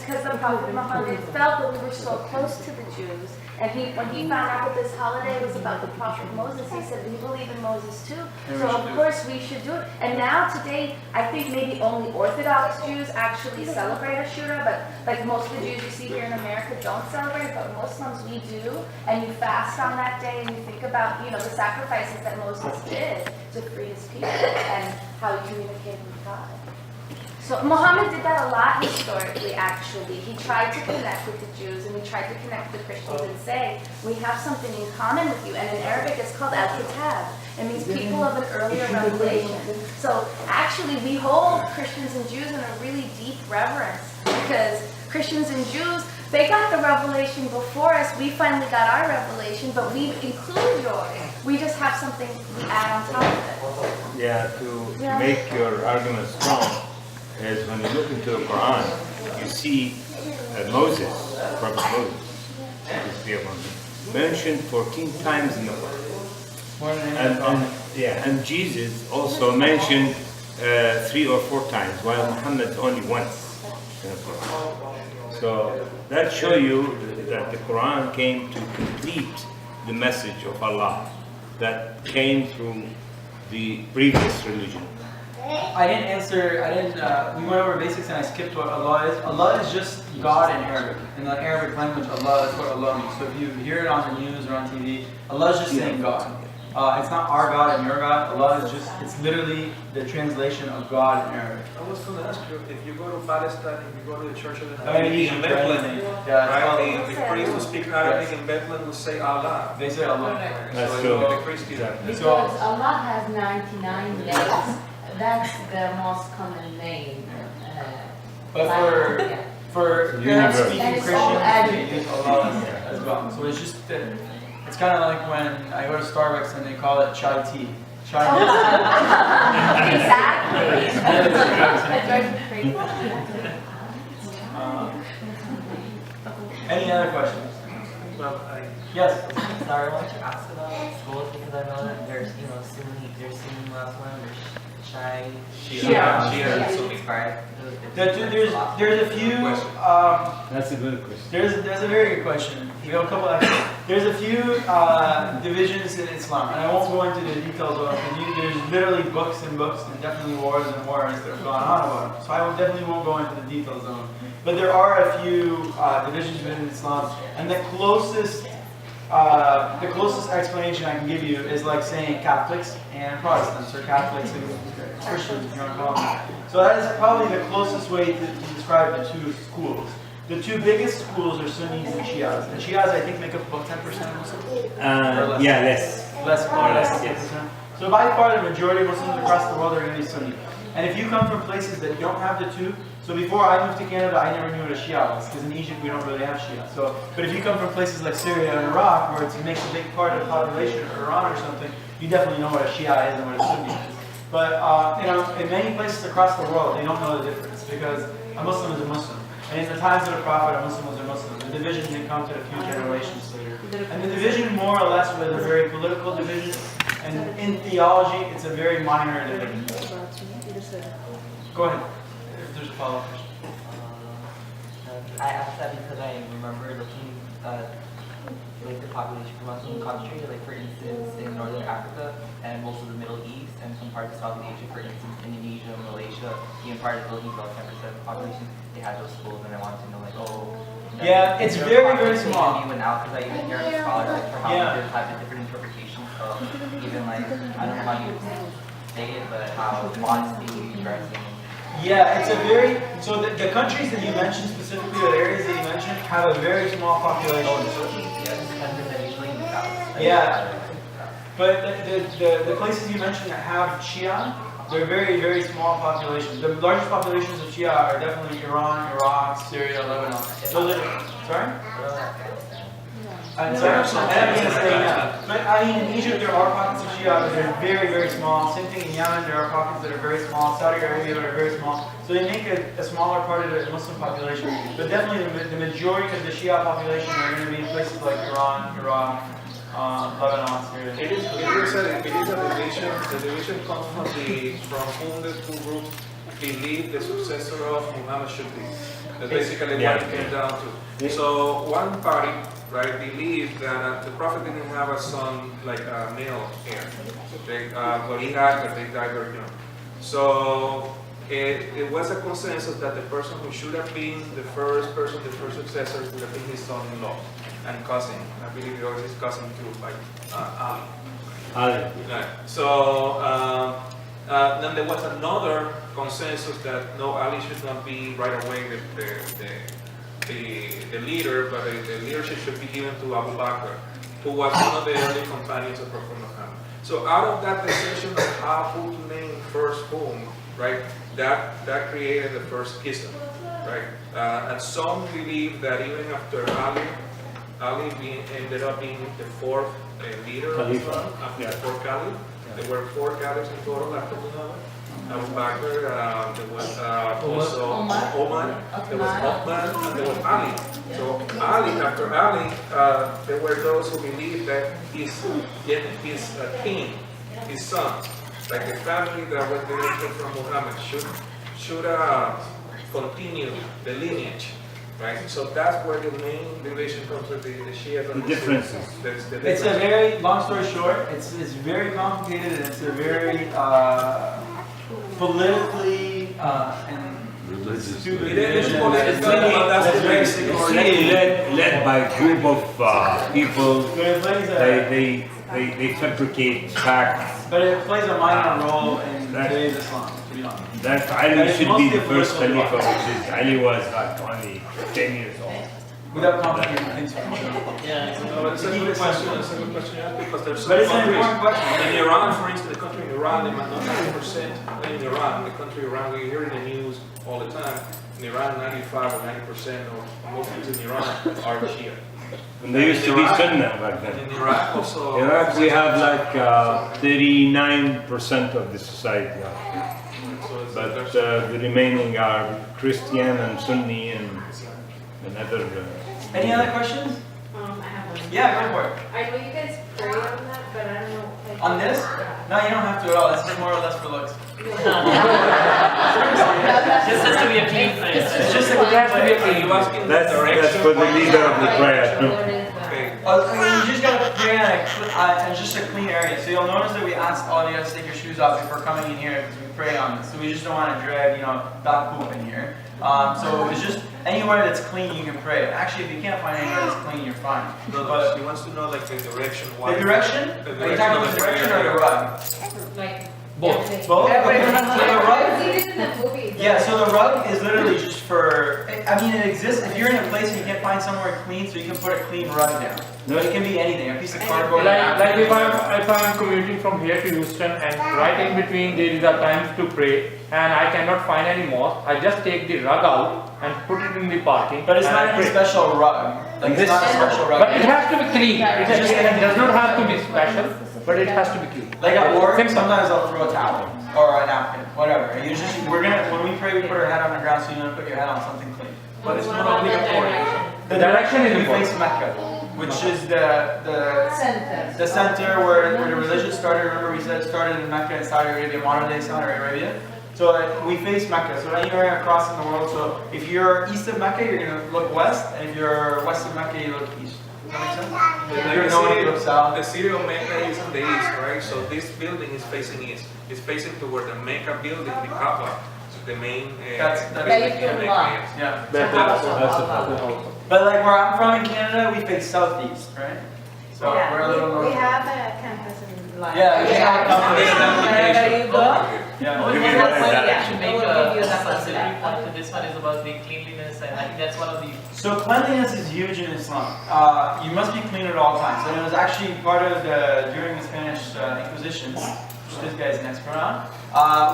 because the Prophet Muhammad felt that we were so close to the Jews, and when he found out that this holiday was about the Prophet Moses, he said, we believe in Moses too, so of course we should do it. And now today, I think maybe only Orthodox Jews actually celebrate Ashura, but like most of the Jews you see here in America don't celebrate it, but Muslims we do, and you fast on that day and you think about, the sacrifices that Moses did to free his people and how he communicated with God. So Muhammad did that a lot historically, actually. He tried to connect with the Jews and he tried to connect with the Christians and say, we have something in common with you. And in Arabic it's called al-Kitab. It means people of an earlier revelation. So actually we hold Christians and Jews in a really deep reverence because Christians and Jews, they got the revelation before us. We finally got our revelation, but we include yours. We just have something we add on top of it. Yeah, to make your argument strong is when you look into the Quran, you see Moses, Prophet Moses, peace be upon him, mentioned 14 times in the Quran. And Jesus also mentioned 3 or 4 times, while Muhammad only once in the Quran. So that shows you that the Quran came to complete the message of Allah that came through the previous religion. we went over basics and I skipped what Allah is. Allah is just God in Arabic. In the Arabic language, Allah is what Allah means. So if you hear it on the news or on TV, Allah is just saying God. It's not our God and your God. Allah is just, it's literally the translation of God in Arabic. I was going to ask you, if you go to Palestine, if you go to the Church of the Maybe in Bethlehem, yeah, the priests who speak Arabic in Bethlehem will say Allah. they say Allah. That's So true. the Christian. Because Allah has 99 names. That's the most common name. But for Universe. speaking And it's all Christians, they use Allah as well. So it's just It's kind of like when I go to Starbucks and they call it chai tea. Chai Exactly. Any other questions? Well, Yes. Sorry, I wanted to ask about schools because I know that there's, Sunni Muslim, there's Shia, Shia and Sunni. right? There's a few. That's a good question. There's a very good question. You go a couple actually. There's a few divisions in Islam, and I won't go into the details of it. There's literally books and books, and definitely wars and wars that have gone on about it. So I definitely won't go into the details of them. But there are a few divisions within Islam, and the closest explanation I can give you is like saying Catholics and Protestants, or Catholics and Christians, if you want to call them. So that is probably the closest way to describe the two schools. The two biggest schools are Sunnis and Shias. And Shias, I think, make up about 10% of Muslims. Yeah, less. Less More or less, than yes. 10%. So by far, the majority of Muslims across the world are going to be Sunni. And if you come from places that don't have the two, so before I moved to Canada, I never knew what a Shia was, because in Egypt we don't really have Shia. So, but if you come from places like Syria and Iraq, where it makes a big part of the population, or Iran or something, you definitely know what a Shia is and what a Sunni is. But in many places across the world, they don't know the difference, because a Muslim is a Muslim. And in the times of the Prophet, a Muslim was a Muslim. The division encountered a few generations later. And the division more or less was a very political division, and in theology, it's a very minor division. Go ahead, if there's a follow-up question. I asked that because I remember looking at like the population for Muslim countries, like for instance in Northern Africa and most of the Middle East and some parts of South Asia, for instance Indonesia, Malaysia, even part of the Philippines, about 10% of the population, they had those schools, and I wanted to know like, yeah, it's very, very small. Even now, because I even hear scholars like for how different types of different interpretations of even like, I don't know how you say it, but how modesty, dressing. Yeah, it's a very, so the countries that you mentioned specifically, or the areas that you mentioned, have a very small population. Yeah, but the places you mentioned that have Shia, they're very, very small populations. The largest populations of Shia are definitely Iran, Iraq, Syria, Lebanon. Those are, sorry? But I mean, in Egypt there are pockets of Shia, but they're very, very small. Same thing in Yemen, there are pockets that are very small. Saudi Arabia are very small. So they make a smaller part of the Muslim population. But definitely the majority of the Shia population are going to be in places like Iran, Iraq, Lebanon, Syria. It is a division. The division comes from whom the two groups believe the successor of Muhammad should be. That's basically what it came down to. So one party, right, believed that the Prophet didn't have a son like a male heir. Well, he had, but they died very young. So it was a consensus that the person who should have been the first successor would have been his son-in-law and cousin. I believe it was his cousin too, like Ali. Right. So then there was another consensus that no, Ali should not be right away the leader, but the leadership should be given to Abu Bakr, who was one of the early companions of Prophet Muhammad. So out of that decision of who to name first whom, right, that created the first schism, right? And some believe that even after Ali ended up being the fourth leader of Islam, after the fourth caliph. There were 4 caliphs in total after Muhammad. Abu Bakr, there was also Oman, there was Uthman, and there was Ali. So Ali, after Ali, there were those who believed that his king, his son, like the family that was derived from Muhammad, should continue the lineage. Right, so that's where the main division comes with the Shia. The differences. It's a very, long story short, it's very complicated, and it's a very politically and stupid division. Led by a group of people. They fabricate facts. But it plays a minor role in today's Islam, to be honest. That Ali should be the first Khalifa, which is Ali was like only 10 years old. Without complicating things. Yeah. It's a good question, because there's some But it's an countries. important question. In Iran, for instance, the country in Iran, they might not 90% in Iran, the country Iran, we hear in the news all the time. In Iran, 95 or 90% of Muslims in Iran are Shia. And they used to be Sunnah back And then. in Iraq also. Iraq, we have like 39% of the society. So it's But the remaining are Christian and Sunni and other. Any other questions? I have one. Yeah, go for it. I know you guys pray on that, but I don't know. Like, On this? No, you don't have to at all. This is more or less for looks. This has to be a clean place. It's just a Are you asking the That's direction? for the leader of the prayer. Okay. You just gotta pray on just a clean area. So you'll notice that we asked all of you to take your shoes off before coming in here because we pray on this. So we just don't want to drag, dog poop in here. So it's just anywhere that's clean you can pray. Actually, if you can't find anywhere that's clean, you're fine. No, she wants to know like the direction. The direction? Are you talking about the direction or the rug? like Both. everything. Both? Okay. So the rug? I've seen it in the movies. Yeah, so the rug is literally just for, it exists, if you're in a place and you can't find somewhere clean, so you can put a clean rug down. No, it can be anything, a piece of cardboard. Like if I'm commuting from here to Houston and right in between there is a time to pray and I cannot find any mosque, I just take the rug out and put it in the parking. But it's and not I any pray. special rug. Like, it's not a special rug. But it has to be clean. It does not have to be special, but it has to be clean. Like at work, Simple. sometimes I'll throw a towel or a napkin, whatever. And when we pray, we put our head on the ground, so you're gonna put your head on something clean. But it's What not about the obligatory. direction? The Direction is we important. face Mecca, which is the Center. center where the religion started. Remember we said it started in Mecca and Saudi Arabia, modern day Saudi Arabia. So we face Mecca, so anywhere across in the world. So if you're east of Mecca, you're going to look west, and if you're west of Mecca, you look east. Does that make sense? If you're north, you look south. The city of Mecca is in the east, right? So this building is facing east. It's facing toward the Mecca building, the Kaaba, so the main. That's building in Baytullah. Mecca, yes. Yeah. That's the But like where I'm from in Canada, we face southeast, right? So we're a little north. have a campus in Laredo. Yeah, we have a company. There you go. Yeah. One Give me more that point direction. I should make I will give you a that specific one. point to this one is about the cleanliness, and I think that's one of the. So cleanliness is huge in Islam. You must be clean at all times. And it was actually part of during the Spanish Inquisition, which this guy's an expert on.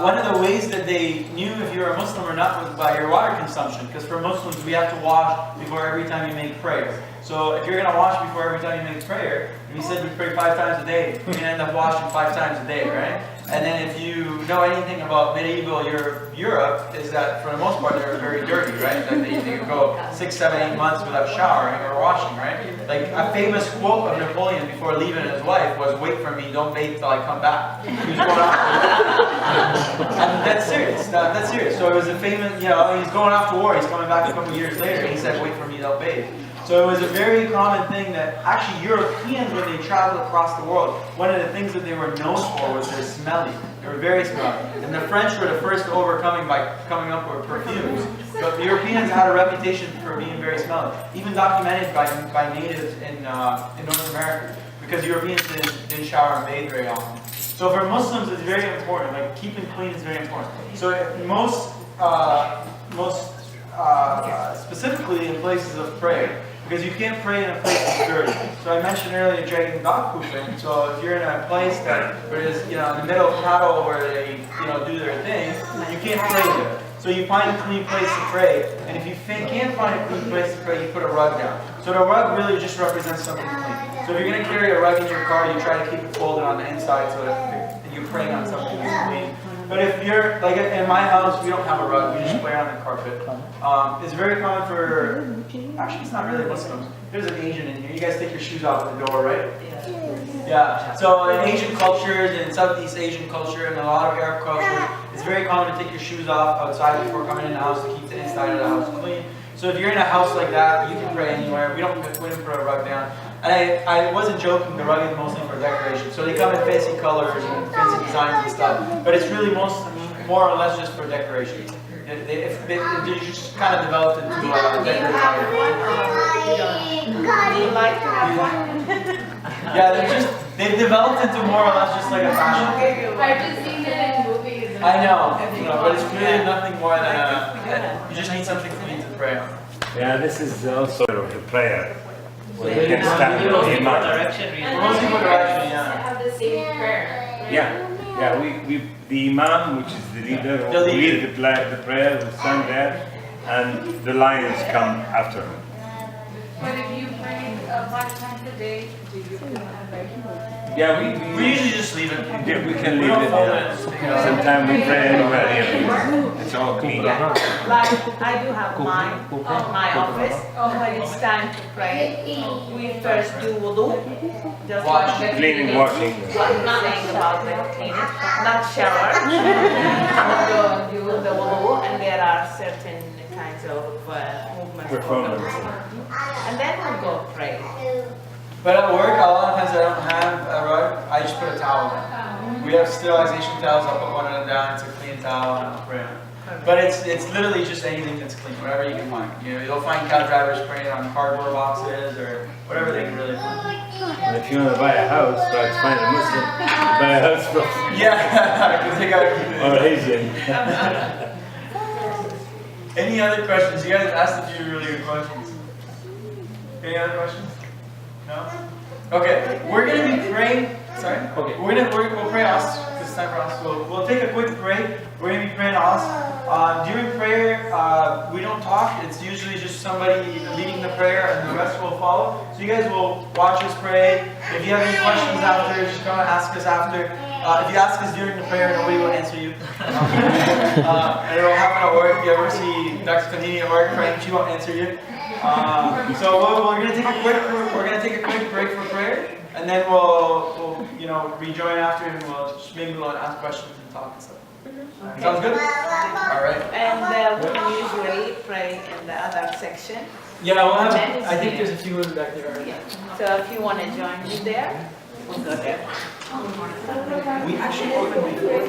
One of the ways that they knew if you were a Muslim or not was by your water consumption. Because for Muslims, we have to wash before every time you make prayer. So if you're going to wash before every time you make prayer, and we said we pray 5 times a day, you're going to end up washing 5 times a day, right? And then if you know anything about medieval Europe, is that for the most part they're very dirty, right? That they go 6, 7, 8 months without showering or washing, right? Like a famous quote of Napoleon before leaving his wife was, "Wait for me, don't bathe till I come back." He was going off. And that's serious. That's serious. So it was a famous, he's going off to war. He's coming back a couple years later. He said, "Wait for me, don't bathe." So it was a very common thing that actually Europeans, when they traveled across the world, one of the things that they were known for was their smelly. They were very smelly. And the French were the first to overcoming by coming up with perfumes. But the Europeans had a reputation for being very smelly, even documented by natives in North America, because Europeans didn't shower and bathe very often. So for Muslims, it's very important. Like keeping clean is very important. So most specifically in places of prayer, because you can't pray in a place that's dirty. So I mentioned earlier dragging dog poop in. So if you're in a place where there's in the middle of cattle where they do their thing, you can't pray there. So you find a clean place to pray, and if you can't find a clean place to pray, you put a rug down. So the rug really just represents something clean. So if you're going to carry a rug in your car, you try to keep it folded on the inside so that you're praying on something that's clean. But if you're, like in my house, we don't have a rug, we just play on the carpet. It's very common for, actually it's not really Muslims. There's an Asian in here. You guys take your shoes off at the door, right? Yeah. So in Asian cultures, in Southeast Asian culture, and a lot of Arab culture, it's very common to take your shoes off outside before coming in the house to keep the inside of the house clean. So if you're in a house like that, you can pray anywhere. We don't put a rug down. And I wasn't joking, the rug is mostly for decoration. So they come in fancy colors and fancy designs and stuff. But it's really more or less just for decoration. They just kind of developed into decoration. Do you like to have one? Yeah, they've developed into more or less just like a fashion. I've just seen it in movies. I know, but it's really nothing more than you just need something clean to pray on. Yeah, this is also the prayer. So You can stand mostly in for imam. direction reasons. Mostly for direction, yeah. Have the same prayer. Right? Yeah, the imam, which is the leader, The will leader. lead the prayer, will stand there, and the lions come after him. But if you pray 5 times a day, do you feel like? Yeah, We usually just leave it. yeah, we can We leave don't it. fold Yeah. it. Sometimes we pray anywhere here. It's all clean. Yeah, like I do have mine, my office, when it's time to pray, we first do wudu, just Wash. like Cleaning, washing. what I'm saying about the cleaning, not shower. You do the wudu, and there are certain kinds of movements. Performance. And then we'll go pray. But at work, a lot of times I don't have a rug, I just put a towel down. We have sterilization towels, I'll put one of them down, it's a clean towel, and I'll pray on it. But it's literally just anything that's clean, whatever you can find. You know, you'll find cab drivers praying on cardboard boxes or whatever they can really find. And if you want to buy a house, try to find a Muslim, buy a house from Yeah, because they got everything. or Asian. Any other questions? You guys asked a few really good questions. Any other questions? No? Okay, we're going to be praying. Sorry? Okay. We'll pray us, because it's time for us. We'll take a quick break. We're going to be praying us. During prayer, we don't talk. It's usually just somebody leading the prayer and the rest will follow. So you guys will watch us pray. If you have any questions after, just come and ask us after. If you ask us during the prayer, nobody will answer you. And it will happen at work. If you ever see Dr. Kandini at work praying, she won't answer you. So we're going to take a quick break for prayer, and then we'll rejoin after, and we'll just mingle and ask questions and talk and stuff. Okay. Sounds good? All right. And we usually pray in the other section. Yeah, we'll have. I think there's a few in the back there. Already. Yeah. So if you want to join me there, we'll go there. We actually opened before.